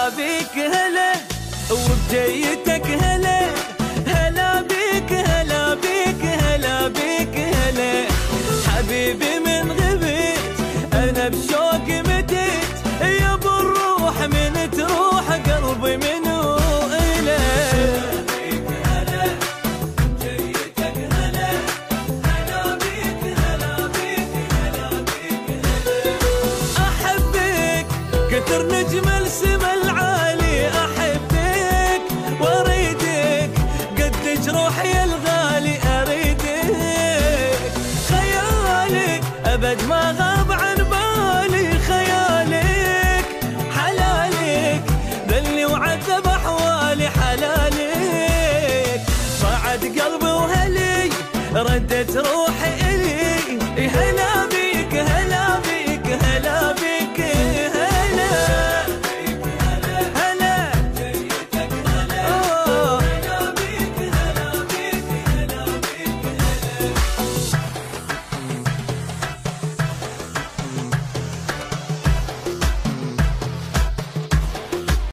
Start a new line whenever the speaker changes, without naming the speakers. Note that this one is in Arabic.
هلا بيك هلا وبجيتك هلا، هلا بيك هلا بيك هلا بيك هلا. حبيبي من غبت انا بشوق متت، يا ابو الروح من تروح قلبي منو إله. كثر نجم السما العالي احبك واريدك، قد جروحي الغالي اريدك. خيالك ابد ما غاب عن بالي، خيالك حلالك ذلي وعذب احوالي حلالك. صعد قلبي وهلي ردت روحي